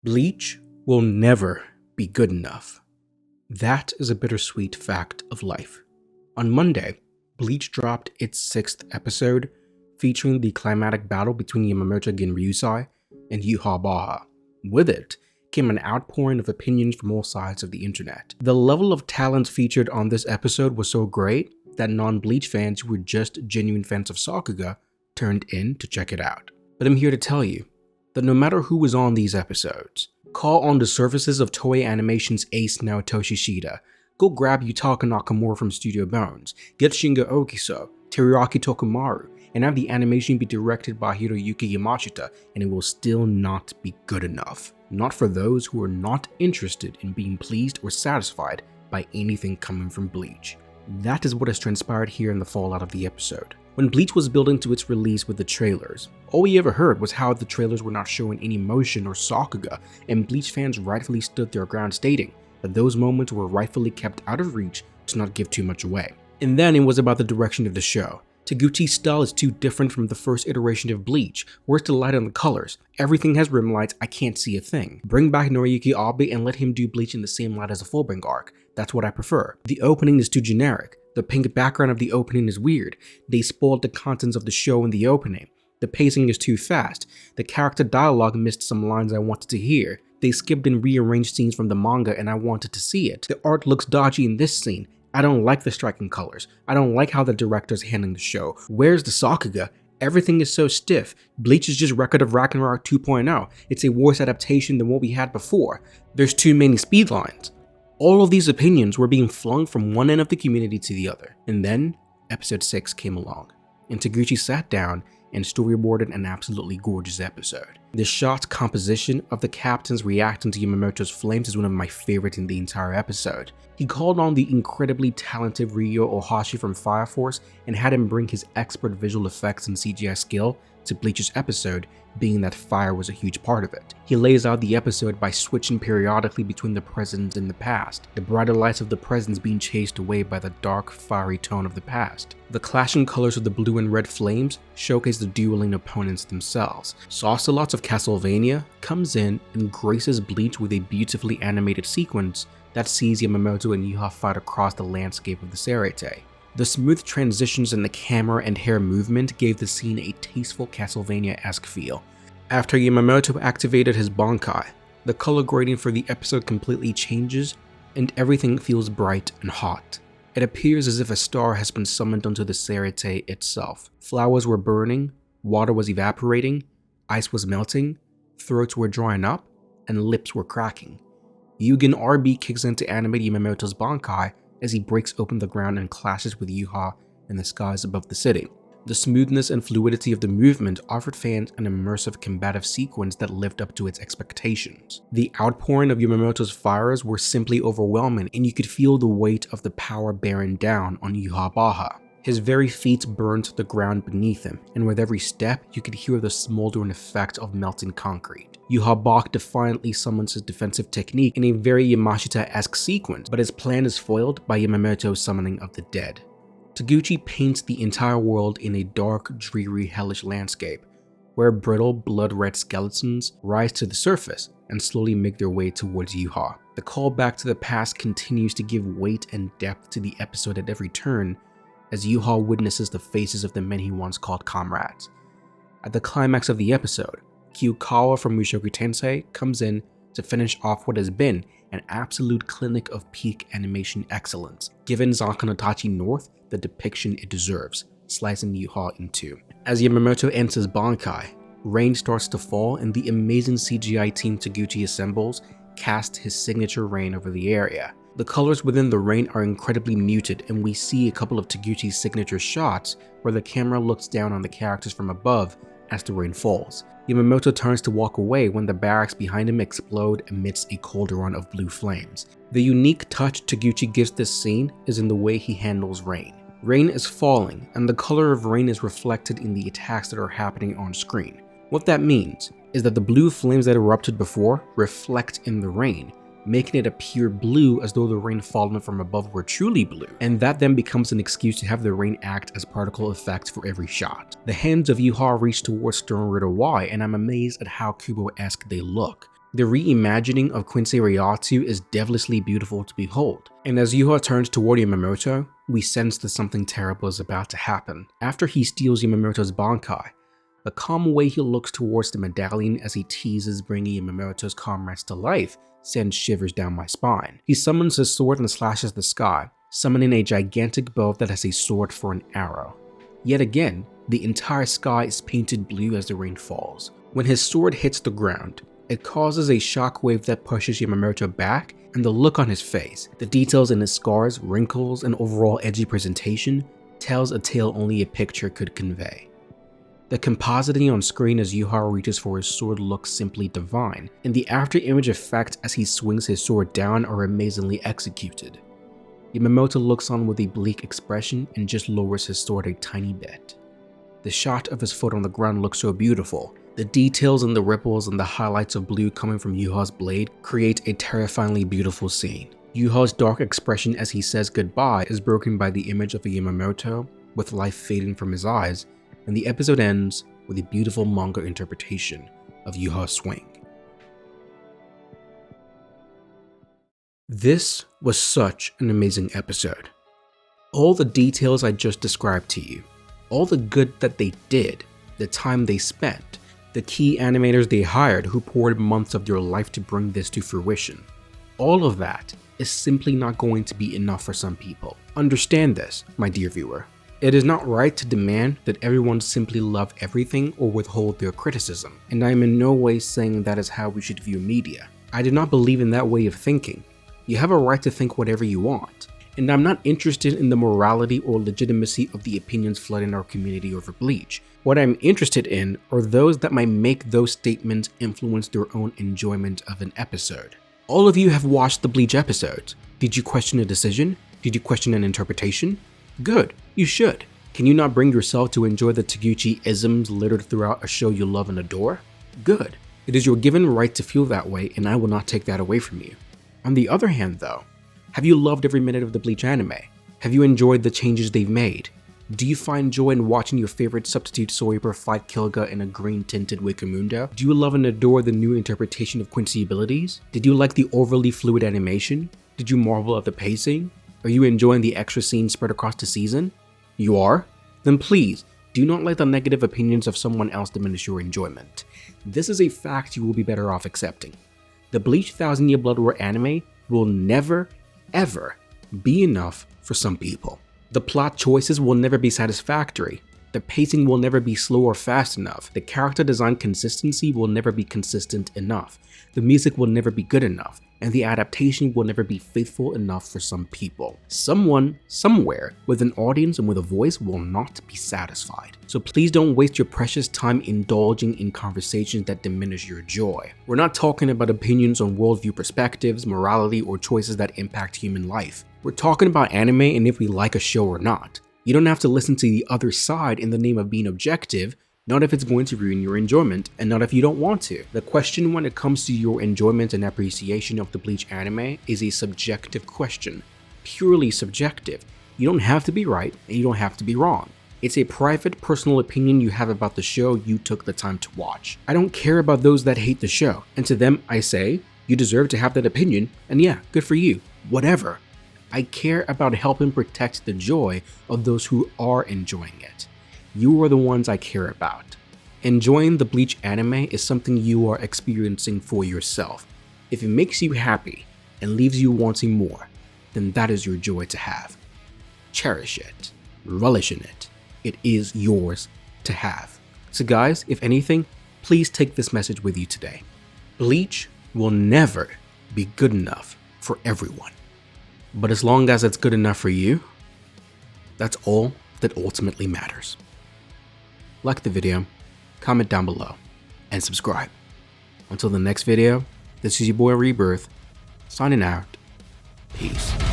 Bleach will never be good enough. That is a bittersweet fact of life. On Monday, Bleach dropped its 6th episode, featuring the climatic battle between Yamamoto Genryusai and Yuha Baha. With it came an outpouring of opinions from all sides of the internet. The level of talent featured on this episode was so great that non-Bleach fans who were just genuine fans of Sakuga turned in to check it out. But I'm here to tell you that no matter who was on these episodes, call on the services of Toei Animation's ace Naotoshi Shida, go grab Yutaka Nakamura from Studio Bones, get Shingo Okiso, Teruyaki Tokumaru, and have the animation be directed by Hiroyuki Yamashita, and it will still not be good enough. Not for those who are not interested in being pleased or satisfied by anything coming from Bleach. That is what has transpired here in the fallout of the episode. When Bleach was building to its release with the trailers, all we ever heard was how the trailers were not showing any motion or Sakuga, and Bleach fans rightfully stood their ground stating that those moments were rightfully kept out of reach to not give too much away. And then it was about the direction of the show. Taguchi's style is too different from the first iteration of Bleach. Where's the light on the colors? Everything has rim lights, I can't see a thing. Bring back Noriyuki Abe and let him do Bleach in the same light as a Fullbring arc. That's what I prefer. The opening is too generic. The pink background of the opening is weird. They spoiled the contents of the show in the opening. The pacing is too fast. The character dialogue missed some lines I wanted to hear. They skipped and rearranged scenes from the manga and I wanted to see it. The art looks dodgy in this scene. I don't like the striking colors. I don't like how the director's handling the show. Where's the Sakuga? Everything is so stiff. Bleach is just Record of Ragnarok 2.0. It's a worse adaptation than what we had before. There's too many speed lines. All of these opinions were being flung from one end of the community to the other. And then, episode 6 came along, and Taguchi sat down and storyboarded an absolutely gorgeous episode. The shot composition of the captains reacting to Yamamoto's flames is one of my favorites in the entire episode. He called on the incredibly talented Ryo Ohashi from Fire Force and had him bring his expert visual effects and CGI skill to Bleach's episode, being that fire was a huge part of it. He lays out the episode by switching periodically between the present and the past, the brighter lights of the present being chased away by the dark, fiery tone of the past. The clashing colors of the blue and red flames showcase the dueling opponents themselves. Saucelots of Castlevania comes in and graces Bleach with a beautifully animated sequence that sees Yamamoto and Yuha fight across the landscape of the Serete. The smooth transitions in the camera and hair movement gave the scene a tasteful Castlevania-esque feel. After Yamamoto activated his Bankai, the color grading for the episode completely changes and everything feels bright and hot. It appears as if a star has been summoned onto the Serete itself. Flowers were burning, water was evaporating, ice was melting, throats were drying up, and lips were cracking. Yugen RB kicks in to animate Yamamoto's Bankai as he breaks open the ground and clashes with Yuha in the skies above the city. The smoothness and fluidity of the movement offered fans an immersive combative sequence that lived up to its expectations. The outpouring of Yamamoto's fires were simply overwhelming, and you could feel the weight of the power bearing down on Yuha Baha. His very feet burned to the ground beneath him, and with every step, you could hear the smoldering effect of melting concrete. Yuha Baha defiantly summons his defensive technique in a very Yamashita-esque sequence, but his plan is foiled by Yamamoto's summoning of the dead. Taguchi paints the entire world in a dark, dreary, hellish landscape, where brittle, blood-red skeletons rise to the surface and slowly make their way towards Yuha. The callback to the past continues to give weight and depth to the episode at every turn, as Yuha witnesses the faces of the men he once called comrades. At the climax of the episode, Kyukawa from Mushoku Tensei comes in to finish off what has been an absolute clinic of peak animation excellence, giving Zankan North the depiction it deserves, slicing Yuha in two. As Yamamoto enters Bankai, rain starts to fall and the amazing CGI team Taguchi assembles casts his signature rain over the area. The colors within the rain are incredibly muted, and we see a couple of Taguchi's signature shots where the camera looks down on the characters from above as the rain falls. Yamamoto turns to walk away when the barracks behind him explode amidst a cauldron of blue flames. The unique touch Taguchi gives this scene is in the way he handles rain. Rain is falling, and the color of rain is reflected in the attacks that are happening on screen. What that means is that the blue flames that erupted before reflect in the rain, making it appear blue as though the rain falling from above were truly blue, and that then becomes an excuse to have the rain act as particle effects for every shot. The hands of Yuha reach towards Stern Ritter Y, and I'm amazed at how Kubo-esque they look. The reimagining of Quincy Ryotsu is devilishly beautiful to behold, and as Yuha turns toward Yamamoto, we sense that something terrible is about to happen. After he steals Yamamoto's Bankai, the calm way he looks towards the medallion as he teases bringing Yamamoto's comrades to life sends shivers down my spine. He summons his sword and slashes the sky, summoning a gigantic bow that has a sword for an arrow. Yet again, the entire sky is painted blue as the rain falls. When his sword hits the ground, it causes a shockwave that pushes Yamamoto back, and the look on his face, the details in his scars, wrinkles, and overall edgy presentation tells a tale only a picture could convey. The compositing on screen as Yuha reaches for his sword looks simply divine, and the after-image effects as he swings his sword down are amazingly executed. Yamamoto looks on with a bleak expression and just lowers his sword a tiny bit. The shot of his foot on the ground looks so beautiful. The details and the ripples and the highlights of blue coming from Yuha's blade create a terrifyingly beautiful scene. Yuha's dark expression as he says goodbye is broken by the image of a Yamamoto with life fading from his eyes, and the episode ends with a beautiful manga interpretation of Yuha's swing. This was such an amazing episode. All the details I just described to you, all the good that they did, the time they spent, the key animators they hired who poured months of their life to bring this to fruition, all of that is simply not going to be enough for some people. Understand this, my dear viewer. It is not right to demand that everyone simply love everything or withhold their criticism, and I am in no way saying that is how we should view media. I do not believe in that way of thinking. You have a right to think whatever you want, and I'm not interested in the morality or legitimacy of the opinions flooding our community over Bleach. What I'm interested in are those that might make those statements influence their own enjoyment of an episode. All of you have watched the Bleach episodes. Did you question a decision? Did you question an interpretation? Good, you should. Can you not bring yourself to enjoy the Taguchi isms littered throughout a show you love and adore? Good. It is your given right to feel that way, and I will not take that away from you. On the other hand though, have you loved every minute of the Bleach anime? Have you enjoyed the changes they've made? Do you find joy in watching your favorite substitute Soiber fight Kilga in a green-tinted Wikamundo? Do you love and adore the new interpretation of Quincy abilities? Did you like the overly fluid animation? Did you marvel at the pacing? Are you enjoying the extra scenes spread across the season? You are? Then please, do not let the negative opinions of someone else diminish your enjoyment. This is a fact you will be better off accepting. The Bleach 1000 Year Blood War anime will never, ever be enough for some people. The plot choices will never be satisfactory. The pacing will never be slow or fast enough. The character design consistency will never be consistent enough. The music will never be good enough. And the adaptation will never be faithful enough for some people. Someone, somewhere, with an audience and with a voice will not be satisfied. So please don't waste your precious time indulging in conversations that diminish your joy. We're not talking about opinions on worldview perspectives, morality, or choices that impact human life. We're talking about anime and if we like a show or not. You don't have to listen to the other side in the name of being objective, not if it's going to ruin your enjoyment, and not if you don't want to. The question when it comes to your enjoyment and appreciation of the Bleach anime is a subjective question, purely subjective. You don't have to be right, and you don't have to be wrong. It's a private, personal opinion you have about the show you took the time to watch. I don't care about those that hate the show, and to them I say, you deserve to have that opinion, and yeah, good for you, whatever. I care about helping protect the joy of those who are enjoying it. You are the ones I care about. Enjoying the Bleach anime is something you are experiencing for yourself. If it makes you happy and leaves you wanting more, then that is your joy to have. Cherish it, relish in it. It is yours to have. So guys, if anything, please take this message with you today. Bleach will never be good enough for everyone. But as long as it's good enough for you, that's all that ultimately matters. Like the video, comment down below, and subscribe. Until the next video, this is your boy Rebirth, signing out. Peace.